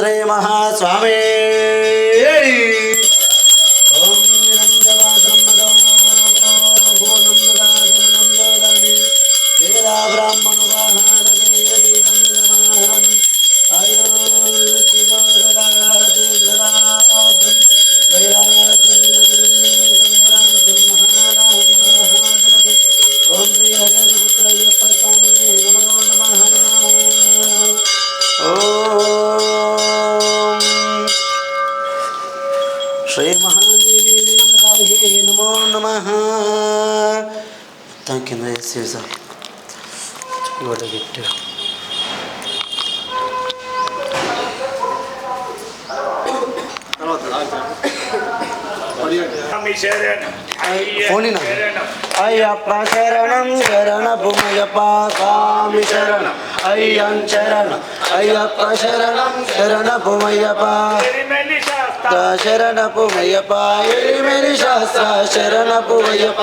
శ్రీ మహాస్వామి. ఓం నిరంజవాద్రమ్మదో భూనం దదాతిమనం దోదాని వేదా బ్రాహ్మణువాహారదేవీవం నమామి ఆయుర్చిదో దదాతి దదాతం వైరాగ్యం సంగ్రాంతం మహారాజపతి. ఓం శ్రీ హరేంద్రపుత్ర అయ్యప్ప స్వామి నమో నమః. ఓం శ్రీ మహాదేవి దేవతాయే నమో నమః. Thank you sir. గోడ గట్టిగా అయ్యప్ప శరణం శరణపుమయ్యప్ప స్వామి శరణం అయ్యం శరణం అయ్యప్ప శరణం శరణపుమయ్యప్ప శరణపుమయ్యప్ప ఎరిమెరి శాస్త్ర శరణపుమయ్యప్ప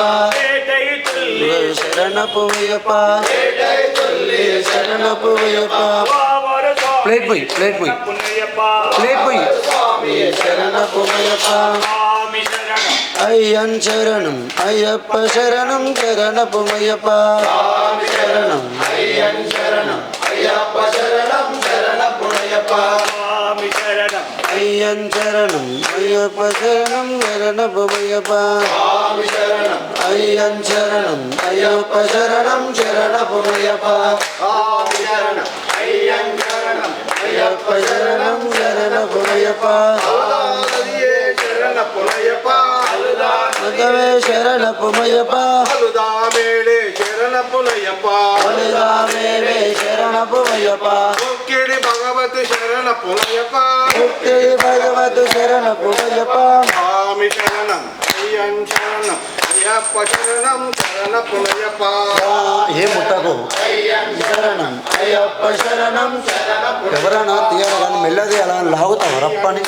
శరణపుమయ్యప్ప శరణపుమయ్యప్ప. ప్లేట్ పోయి ప్లేట్ పోయి ప్లేట్ పోయి శరణపుమయ్యప్ప అయ్యం శరణం అయ్యప్ప శరణం శరణపుమయ్యప్ప శరణం అయ్యం శరణం అయ్యప్ప శరణం శరణపుమయ్యప్ప అయ్యం శరణం అయ్యప్ప శరణం శరణపుమయ్యప్ప అయ్యం శరణం అయ్యప్ప శరణం శరణపుమయ్యప్ప అయ్యప్ప శరణం శరణపుమయ్యప్ప మగవే శరణపుమయ్యప్ప మేరే శరణపుమయ్యప్ప ముక్కిడి భగవతు శరణపుమయ్యప్ప ముక్కిడి భగవతు శరణపుమయ్యప్ప స్వామి శరణం అయ్యం శరణం అయ్యప్ప శరణం శరణపుమయ్యప్ప. ఏ ముట్టకు శరణం అయ్యప్ప శరణం ఎవరైనా తీయాలి కానీ మెల్లది అలా లాగుతావు రప్పని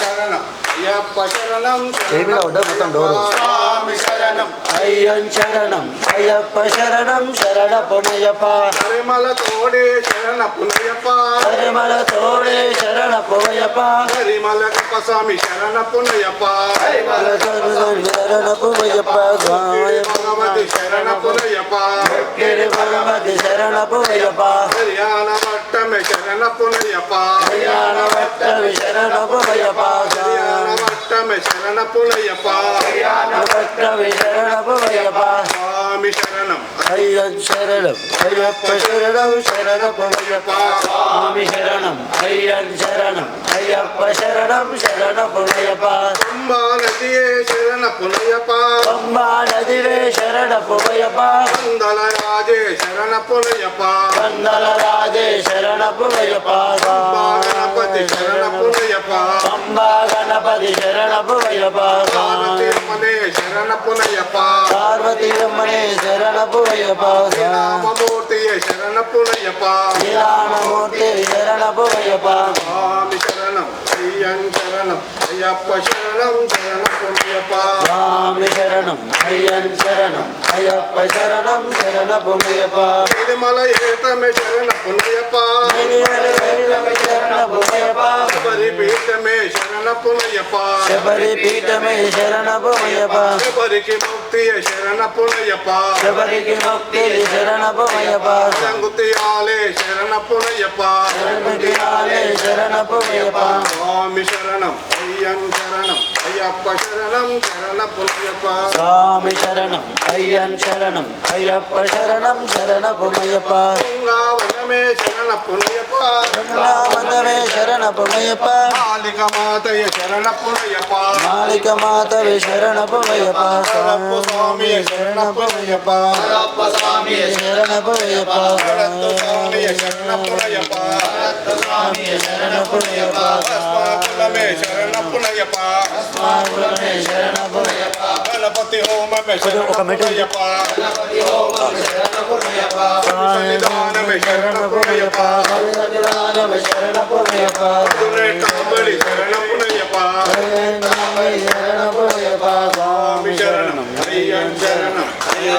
ఏమి వడ్డ మొత్తం డోరు. అయ్యం శరణం అయ్యప్ప శరణం శరణపుమయ్యప్ప పరిమళ తోడే శరణపుమయ్యప్ప పరిమళ తోడే శరణపుమయ్యప్ప పరిమళ స్వామి శరణపుమయ్యప్ప శరణపుమయ్యప్ప భగవతి శరణపుమయ్యప్ప భగవతి శరణపుమయ్యప్ప హరియాణ వట్టమే శరణపుమయ్యప్ప హరియాణ వట్టమే శరణపుమయ్యప్ప వట్టమే శరణపుమయ్యప్ప వట్టమే శరణపుమయ్యప్ప స్వామి శరణం అయ్యం శరణం అయ్యప్ప శరణం శరణపుమయ్యప్ప స్వామి శరణం అయ్యం శరణం అయ్యప్ప శరణం శరణపుమయ్యప్ప పంబా నదియే శరణపుమయ్యప్ప పంబా నదివే శరణపుమయ్యప్ప వందల రాజే శరణపుమయ్యప్ప వందల రాజే శరణపుమయ్యప్ప పంబా గణపతి శరణపుమయ్యప్ప పంబా గణపతి శరణపుమయ్యప్ప పార్వతీయమ్మనే శరణపుమయ్యప్ప పార్వతీయమ్మనే శరణపుమయ్యప్ప రామమూర్తియే శరణపుమయ్యప్ప రామమూర్తి శరణపుమయ్యప్ప స్వామి శరణం అయ్యం శరణం అయ్యప్ప శరణం శరణపుమయ్యప్ప స్వామి శరణం అయ్యం శరణం అయ్యప్ప శరణం శరణపుమయ్యప్ప తిరుమల ఏతమే శరణపుమయ్యప్ప శరణపుమయ్యప్ప శబరి పీఠమే శరణపుమయ్యప్ప శబరి పీఠమే శరణపుమయ్యప్ప శబరికి ముక్తి శరణపుమయ్యప్ప శబరికి ముక్తి శరణపుమయ్యప్ప సంగుతియాలే శరణపుమయ్యప్ప సంగుతియాలే శరణపుమయ్యప్ప స్వామి శరణం అయ్యం శరణం అయ్యప్ప శరణం శరణపుమయ్యప్ప స్వామి శరణం అయ్యం శరణం అయ్యప్ప శరణం శరణపుమయ్యప్ప గంగావనమే శరణపుమయ్యప్ప గంగావనమే శరణపుమయ్యప్ప మాలిక మాతయ శరణపుమయ్యప్ప మాలిక మాతవే శరణపుమయ్యప్ప స్వామి శరణపుమయ్యప్ప స్వామి శరణపుమయ్యప్ప స్వామి శరణపుమయ్యప్ప స్వామి శరణపుమయ్యప్ప స్వామి శరణపుమయ్యప్ప స్వామి శరణపుమయ్యప్ప గణపతి హోమమే శరణపుమయ్యప్ప గణపతి హోమమే శరణపుమయ్యప్ప సన్నిధానమే శరణపుమయ్యప్ప సన్నిధానమే శరణపుమయ్యప్ప కాంబళి శరణపుమయ్యప్ప శరణపుమయ్యప్ప స్వామి శరణం అయ్యం శరణం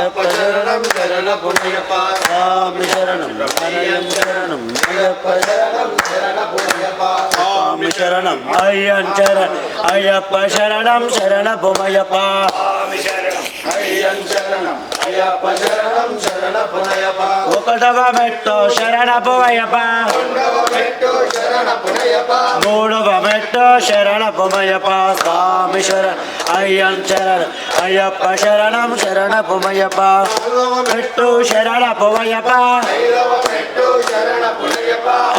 అయ్యప్ప శరణం శరణమయ్యప్ప స్వామి శరణం శరణం శరణం అయ్యప్ప శరణం శరణమయ్యప్ప స్వామి శరణం అయ్యన్ శరణం అయ్యప్ప శరణం శరణమయ్యప్ప స్వామి శరణం అయ్యన్ శరణం అయ్యప్ప శరణం శరణమయ్యప్ప ఒకటవ మెట్టు శరణమయ్యప్ప మూడవ మెట్టు శరణమయ్యప్ప స్వామి శరణం అయ్యన్ శరణం అయ్యప్ప శరణం శరణమయ్యప్ప మెట్టు శరణమయ్యప్ప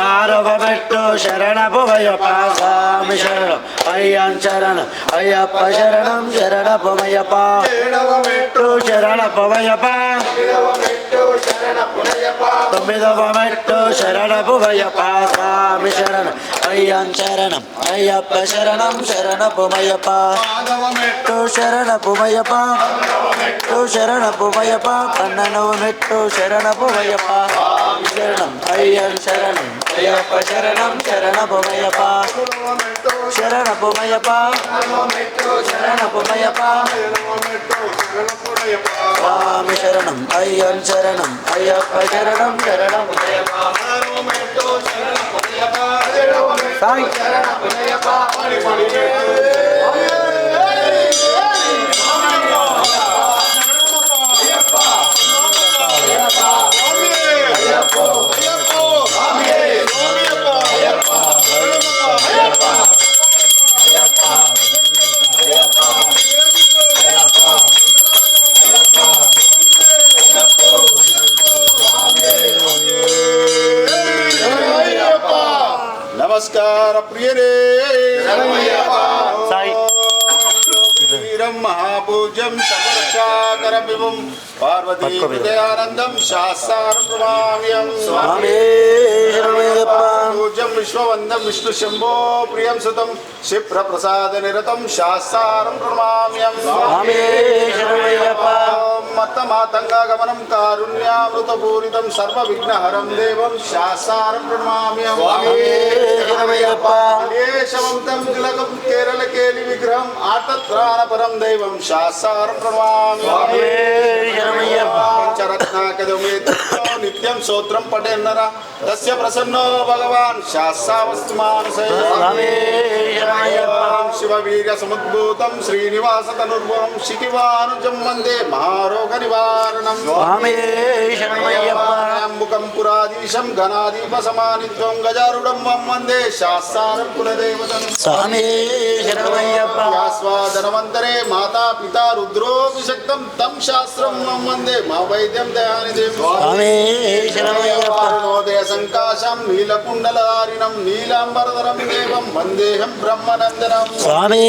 ఆరవ మెట్టు శరణమయ్యప్ప స్వామి శరణం అయ్యన్ శరణం అయ్యప్ప శరణం శరణమయ్యప్ప మెట్టు శరణమయ్యప్ప తొమ్మిదవ మెట్టు శరణమయ్యప్ప స్వామి శరణం అయ్యన్ శరణం అయ్యప్ప శరణం శరణమయ్యప్ప మెట్టు శరణమయ్యప్ప మెట్టు శరణమయ్యప్ప పన్నెండవ మెట్టు శరణమయ్యప్ప శరణం అయ్యన్ శరణం అయ్యప్ప శరణం శరణమయ్యప్ప శరణమయ్యప్ప శరణమయ్యప్ప స్వామి శరణం అయ్యన్ శరణం అయ్యప్ప శరణం శరణమయ్యప్ప సాయి నమస్కార ప్రియరే సాయి వీరం మహాపూజ్యం సమరక్షాకరం విభుం పార్వతీ హృదయానందం శాస్త్రం ప్రమామ్యం స్వామి శరణమయ్యప్ప పూజ్యం విశ్వవందం విష్ణు శంభో ప్రియం సుతం క్షిప్ర ప్రసాద నిరతం శాస్త్రం ప్రమామ్యం స్వామి శరణమయ్యప్ప మత మాతంగాగమనం కారుణ్యామృత పూరితం సర్వ విఘ్నహరం దేవం శాస్త్రం ప్రమామ్యం శరణమయ్యప్ప దేశవంతం తిలకం కేరళ కేలి విగ్రహం ఆర్తత్రాణపరం దైవం శాస్త్రం ప్రణమామ్యామి శరణమయ్యప్ప పంచరత్నాకదమే నిత్యం స్తోత్రం పఠేన్నర తస్య ప్రసన్నో భగవాన్ శాస్త్రావస్తుమానసే స్వామి శరణమయ్యప్ప శివవీర్య సముద్భూతం శ్రీనివాస తనుర్భవం శిఖివానుజం వందే మహారోగ నివారణం స్వామి శరణమయ్యప్ప ముఖం పురాధీశం ఘనాదీప సమానిత్వం గజారుడం వందే శాస్త్రం కులదేవతం స్వామి శరణమయ్యప్ప ఆస్వాదనవంతరే మాతా పితా రుద్రోభిషక్తం తం శాస్త్రం వందే మా వైద్యం దయానిధిం స్వామి శరణమయ్యప్ప నోదయ సంకాశం నీలకుండలధారిణం నీలాంబరధరం దేవం వందేహం బ్రహ్మనందనం స్వామి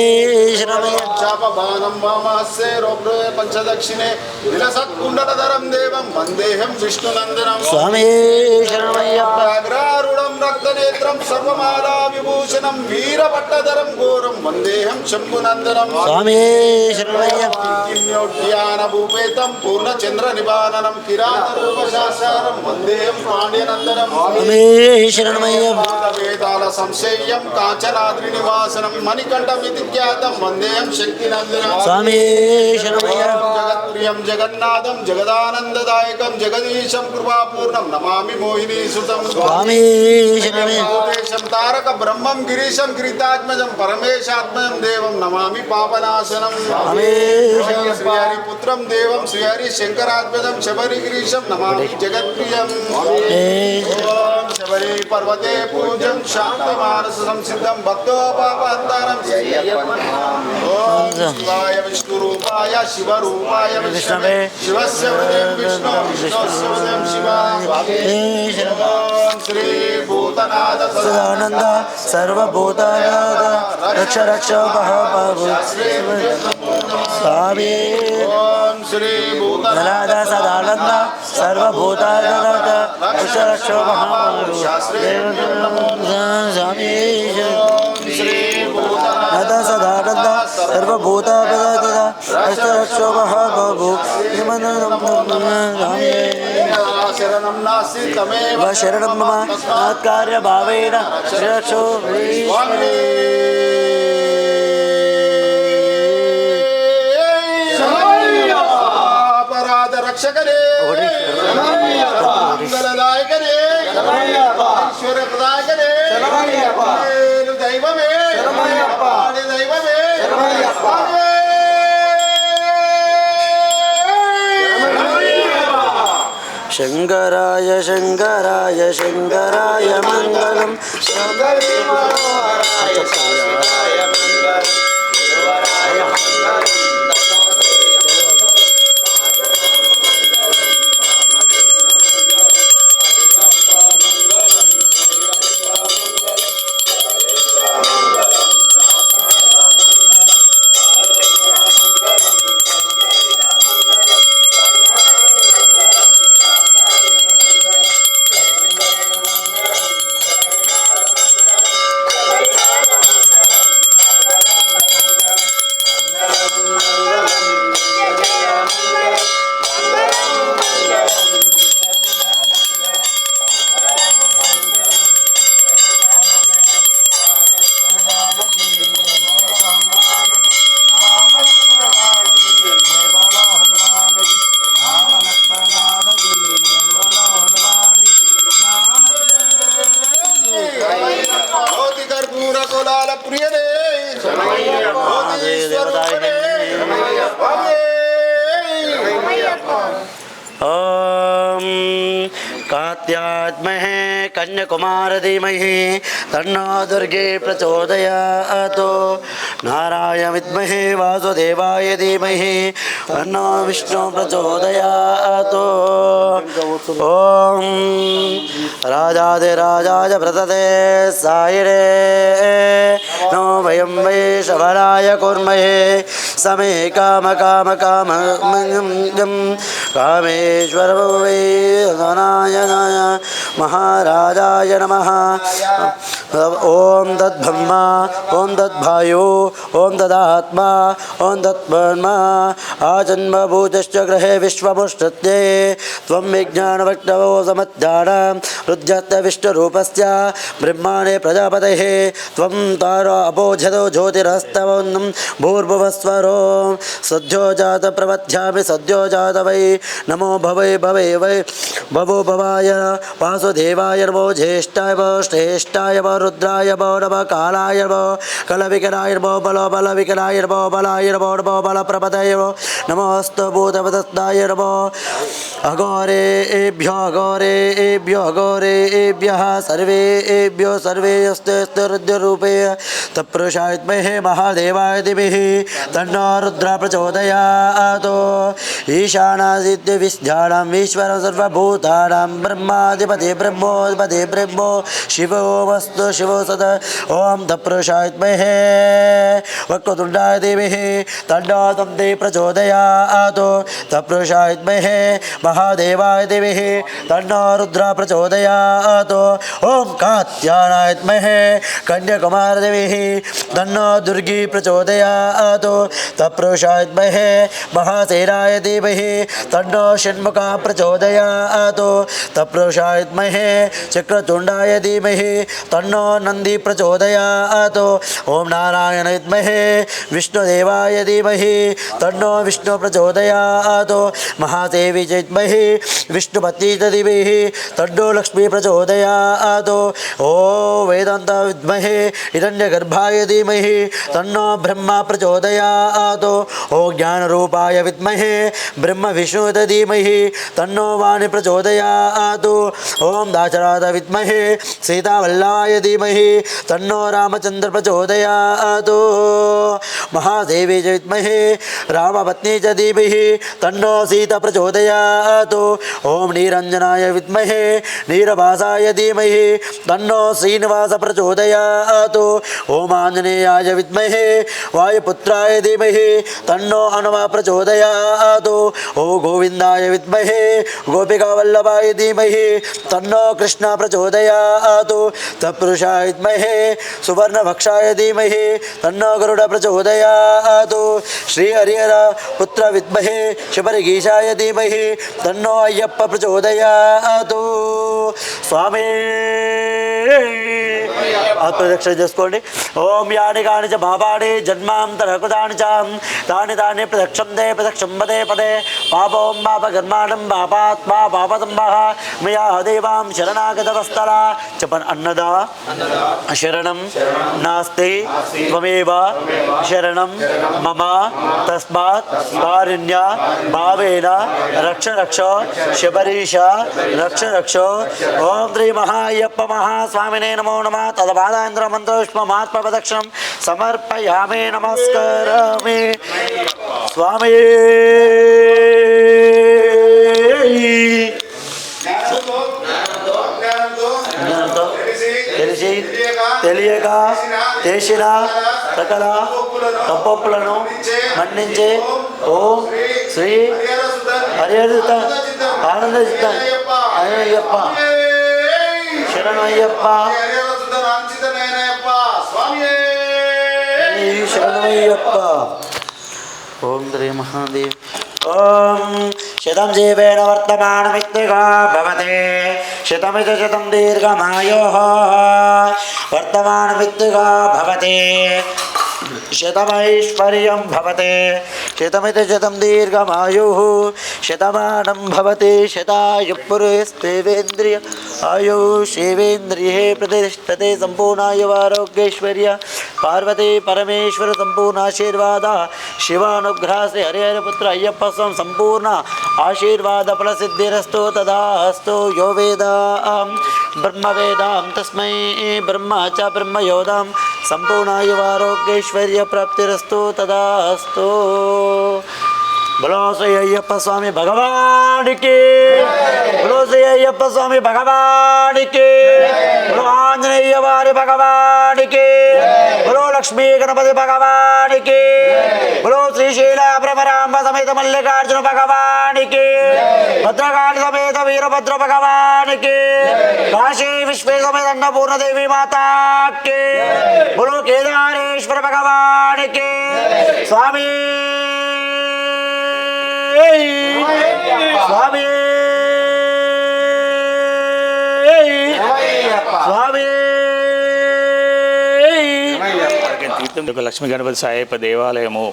శరణమయ్యప్ప చాపబాణం వామహస్యే రౌద్రే పంచదక్షిణే విలసత్కుండలధరం దేవం వందేహం విష్ణునందనం స్వామి శరణమయ్యప్ప అగ్రారుడం రక్తనేత్రం సర్వమాలా విభూషణం వీరపట్టధరం ఘోరం వందేహం శంభునందనం స్వామి శరణమయ్యప్ప కిమ్యోడ్యాన భూపేతం పూర్ణచంద్ర నిబాననం కిరాత రూపశాసారం వందేహం పాండ్యనందనం స్వామి శరణమయ్యప్ప వేదాల సంశయం కాంచనాద్రి నివాసనం మణికంఠమితి ఖ్యాతం వందేహం శక్తినందనం స్వామి శరణమయ్యప్ప జగత్ప్రియం జగన్నాథం జగదానందదాయకం జగదీశం కృపాపూర్ణం నమామి మోహినీ సుతం స్వామి శరణమయ్యప్ప భూతేశం తారక బ్రహ్మం గిరీశం గిరితాత్మజం పరమేశాత్మజం దేవం నమామి పాపనాశనం స్వామి శ్రీహరిపుత్రం దేవం శ్రీహరి శంకరాత్మజం శబరిగిరీశం నమామి జగత్ప్రియం ఓం శబరి పర్వతే పూజం శాంతమానస సంసిద్ధం భక్తో పాపహంతారం ఓం శివాయ విష్ణురూపాయ శివరూపాయ విష్ణవే శివస్య హృదయం విష్ణు విష్ణుస్య హృదయం శివ ఓం శ్రీ భూతనాథ సదానంద సర్వభూతానాద రక్ష రక్ష మహాబాబు స్వామి ఓం శ్రీ జనాద సదానంద సర్వభూతానాద రక్ష రక్ష మహాబాబు స్వామి నద సదానంద సర్వభూతానాద రక్ష రక్ష మహాబాబు శరణం నాస్తి తమేవ శరణం మమ నాత్కార్య భావేన రక్షో అపరాధ ఈశ్వర ప్రదాయకనే నేను దైవమే ఆడి దైవమే స్వామి. శంకరాయ శంకరాయ శంకరాయ మంగళం జ్యోతి కర్పూర కులాల ప్రియనే జ్యోతీశ్వరుడే స్వామి. ఓం कात्यात्महे कन्याकुमार धीमहि तन्नो दुर्गे प्रचोदयात् नारायण विद्महे वासुदेवाय धीमहि तन्नो विष्णु प्रचोदयात् ओम राजाधिराजाय प्रतते सायिरे नो वयं वै शबराय कुर्महे समे काम काम काम कामेश्वर वै धनाय महाराजाय नमः। ओम तद्ब्रह्मा ओम तद्भायो ओम तदात्मा ओम तत्ब्रह्मा आजन्मभूतश्च ग्रहे विश्वमुष्टते त्वं विज्ञानवक्तवो समज्ञानं रुध्यस्य विष्णुरूपस्य ब्रह्माणे प्रजापतेः त्वं तारो अपोझतो ज्योतिरस्तवं भूर्भुवस्वरो सद्यो जात प्रवध्यामि सद्यो जात वै नमो भवे भवे वै भवो भवाय वासुदेवाय नमो ज्येष्ठाय नमो श्रेष्ठाय नमो रुद्राय नमो नमः कालाय नमो कलविकराय नमो बलो बलविकराय नमो बलाय नमो नमो बलप्रपदये नमोऽस्तु भूतपतस्ताय नमो अघोरेभ्यो अघोरेभ्यः सर्वेभ्यो सर्वेऽस्ते रुद्ररूपे तत्पुरुषाय विद्महे महादेवाय धीमहि तन्नो रुद्रः प्रचोदयात् ईशानादित्य विद्यानां ईश्वरं सर्वभूतानां ब्रह्माधिपति ब्रह्मोऽधिपति ब्रह्मो शिवो वस्तु शिवो सदा ओम तत्पुरुषाय विद्महे वक्रतुण्डाय धीमहि तन्नो दन्ते प्रचोदयात् तत्पुरुषाय विद्महे महादेवाय धीमहि तन्नो रुद्रः प्रचोदयात् ओम कात्यायनाय विद्महे कन्याकुमार धीमहि तन्नो दुर्गी प्रचोदयात् तत्पुरुषाय विद्महे महासेनाय धीमहि तन्नो षण्मुखः प्रचोदयात् तत्पुरुषाय विद्महे चक्रतुण्डाय धीमहि तन्नो नंदी प्रचोदयात् ओम नारायण विद्महे विष्णुदेवाय धीमहि तन्नो विष्णु प्रचोदयात् महादेवी विद्महे विष्णुपत्नी धीमहि तन्नो लक्ष्मी प्रचोदयात् ओ वेदांत विद्महे हिरण्यगर्भाय धीमहि तन्नो ब्रह्मा प्रचोदयात् ओ ज्ञानरूपाय विद्महे ब्रह्म विष्णु धीमहि तन्नो वाणी प्रचोदयात् ओम दाशरथ विद्महे सीतावल्लभाय धीमहि तन्नो रामचंद्र प्रचोदयात् महादेवी विद्महे रामपत्नी च धीमहि तन्नो सीता प्रचोदयात् ओम निरंजनाय विद्महे नीरभासाय धीमहि तन्नो श्रीनिवास प्रचोदयात् ओम आंजनेयाय विद्महे वायुपुत्राय धीमहि तन्नो हनुमा प्रचोदयात् ओ गोविंदाय विद्महे गोपिकावल्लभाय धीमहि तन्नो कृष्ण प्रचोदयात् तत्पुरुषाय विद्महे सुवर्णभक्षाय धीमहि तन्नो गरुड प्रचोदयात् श्री हरिहर पुत्र विद्महे शबरगीशाय धीमहि तन्नो अय्यप्प प्रचोदयात् स्वामी ఆత్మరక్షణ చేసుకోండి. ఓం యాని కాని చ పాపాని జన్మాంతరకృతాని చ తాని తాని ప్రదక్షందే ప్రదక్షంబదే పదే పాపం పాపకర్మాణం పాపాత్మా పాపదంబః మయా దేవాం శరణాగతవస్తరా చెప్పన్ అన్నదా శరణం నాస్తి త్వమేవ శరణం మమ తస్మాత్ కారుణ్య భావేన రక్ష రక్ష శబరీష రక్ష రక్ష. ఓం శ్రీ మహాయ్యప్ప మహాస్వామినే నమో నమః. తదపాదాంధ్ర మంత్రోష్మమాత్మ ప్రదక్షిణం సమర్పయామి నమస్కారామి. స్వామి తెలిసి తెలియక చేసిన సకల తప్పొప్పులను మన్నించే ఓం శ్రీ హరిహరిత ఆనందజిత అయ్యప్ప శరణయ్యప్ప శరణయ్యప్ప. ఓం శ్రీ మహాదేవ్. ఓం శతం జీవేన వర్తమానమిత్తిగా భవతే శతమితి శతం దీర్ఘమాయోః వర్తమానమిత్తిగా భవతే శతమైశ్వర్యం భవతే శతమితి శతం దీర్ఘమాయుః శతమానం భవతి శతాయు పురుషేంద్రియ ఆయుషేవేంద్రియే ప్రతిష్టతే సంపూర్ణాయువారోగ్యైశ్వర్య పార్వతీ పరమేశ్వర సంపూర్ణాశీర్వాద శివానుగ్రహ శ్రీ హరిహరపుత్ర అయ్యప్ప స్వామి సంపూర్ణ ఆశీర్వాద ఫలసిద్ధిరస్తు తదాస్తు. యో వేదాం బ్రహ్మవేదాం తస్మై బ్రహ్మ చ బ్రహ్మయోదాం సంపూర్ణాయువారోగ్యైశ్వర్య ప్రాప్తిరస్తు తదాస్తు. బలో శ్రీ అయ్యప్ప స్వామి భగవానికి, బలో శ్రీ అయ్యప్ప స్వామి భగవానికి, బలో ఆంజనేయ వారి భగవానికి, బలో లక్ష్మీ గణపతి భగవానికి, బలో శ్రీశైల భ్రమరాంబ సమేత మల్లికార్జున భగవానికి, భద్రకాళి సమేత వీరభద్ర భగవానికి, కాశీ విశ్వే సమేత అన్నపూర్ణదేవి మాతాకి, బలో కేదారేశ్వర భగవానికి. స్వామి స్వామి స్వామి. లక్ష్మీ గణపతి సాయప్ప దేవాలయము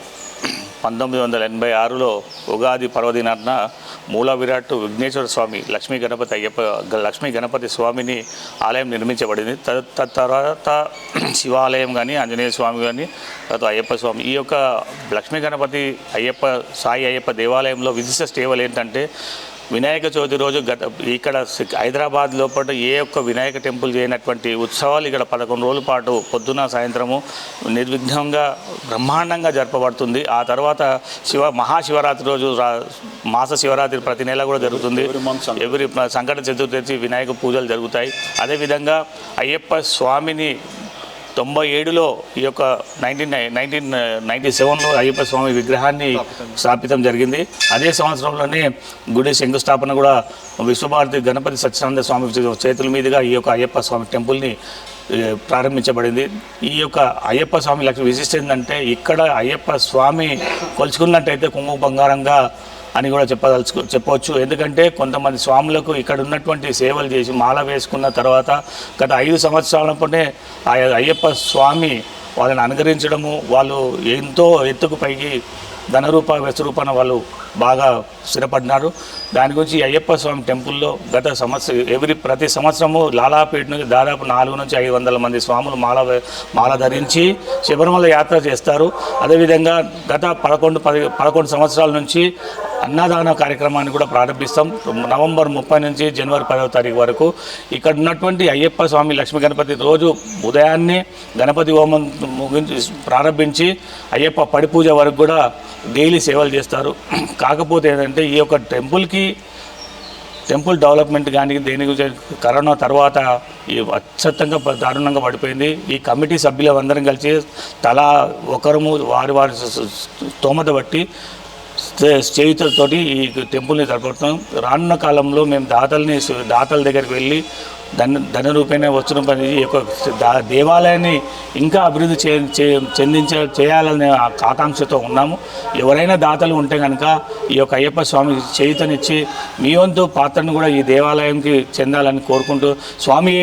1986లో ఉగాది పర్వదినాన మూల విరాట్ విఘ్నేశ్వర స్వామి లక్ష్మీ గణపతి స్వామిని ఆలయం నిర్మించబడింది. తర్వాత శివాలయం కానీ ఆంజనేయ స్వామి కానీ తర్వాత అయ్యప్ప స్వామి. ఈ యొక్క లక్ష్మీ గణపతి సాయి అయ్యప్ప దేవాలయంలో విశిష్ట సేవలు ఏంటంటే వినాయక చవితి రోజు ఇక్కడ హైదరాబాద్ లోపల ఏ ఒక్క వినాయక టెంపుల్ చేయనటువంటి ఉత్సవాలు ఇక్కడ 11 రోజుల పాటు పొద్దున సాయంత్రము నిర్విఘ్నంగా బ్రహ్మాండంగా జరపబడుతుంది. ఆ తర్వాత మహాశివరాత్రి రోజు మాస శివరాత్రి ప్రతి నెల కూడా జరుగుతుంది. ఎవరి సంకట చతుర్థి వినాయక పూజలు జరుగుతాయి. అదేవిధంగా అయ్యప్ప స్వామిని 97లో ఈ యొక్క 1997లో అయ్యప్ప స్వామి విగ్రహాన్ని స్థాపితం జరిగింది. అదే సంవత్సరంలోనే గుడి శంకుస్థాపన కూడా విశ్వభారతి గణపతి సత్యానంద స్వామి చేతుల మీదుగా ఈ యొక్క అయ్యప్ప స్వామి టెంపుల్ని ప్రారంభించబడింది. ఈ యొక్క అయ్యప్ప స్వామి లక్ష్మి విశిష్ట ఏంటంటే ఇక్కడ అయ్యప్ప స్వామి కొలుచుకున్నట్టయితే కుంకుమ బంగారంగా అని కూడా చెప్పవచ్చు. ఎందుకంటే కొంతమంది స్వాములకు ఇక్కడ ఉన్నటువంటి సేవలు చేసి మాల వేసుకున్న తర్వాత గత 5 సంవత్సరాలలోనే ఆ అయ్యప్ప స్వామి వాళ్ళని అనుగ్రహించడము, వాళ్ళు ఎంతో ఎత్తుకు పైకి ధనరూప వెసరూపాన వాళ్ళు బాగా స్థిరపడినారు. దాని గురించి అయ్యప్ప స్వామి టెంపుల్లో గత ప్రతి సంవత్సరము లాలాపేట నుంచి దాదాపు 400 నుంచి 500 మంది స్వాములు మాల ధరించి శబరిమల యాత్ర చేస్తారు. అదేవిధంగా గత 11 సంవత్సరాల నుంచి అన్నదాన కార్యక్రమాన్ని కూడా ప్రారంభిస్తాం. నవంబర్ 30 నుంచి జనవరి 10వ తారీఖు వరకు ఇక్కడ ఉన్నటువంటి అయ్యప్ప స్వామి లక్ష్మీ గణపతి రోజు ఉదయాన్నే గణపతి హోమం ప్రారంభించి అయ్యప్ప పడి పూజ వరకు కూడా డైలీ సేవలు చేస్తారు. కాకపోతే ఏంటంటే ఈ యొక్క టెంపుల్ డెవలప్మెంట్ కానీ దేని గురించి కరోనా తర్వాత ఈ అత్యంతంగా దారుణంగా పడిపోయింది. ఈ కమిటీ సభ్యులందరం కలిసి తలా ఒకరు వారి స్తోమత బట్టి చేయుతలతోటి ఈ టెంపుల్ని జరుపుతున్నాం. రానున్న కాలంలో మేము దాతల దగ్గరికి వెళ్ళి ధన రూపేణ వచ్చిన పని ఈ యొక్క దేవాలయాన్ని ఇంకా అభివృద్ధి చేయాలనే ఆకాంక్షతో ఉన్నాము. ఎవరైనా దాతలు ఉంటే కనుక ఈ యొక్క అయ్యప్ప స్వామికి చేయుతనిచ్చి మీ వంతు పాత్రను కూడా ఈ దేవాలయంకి చెందాలని కోరుకుంటూ స్వామి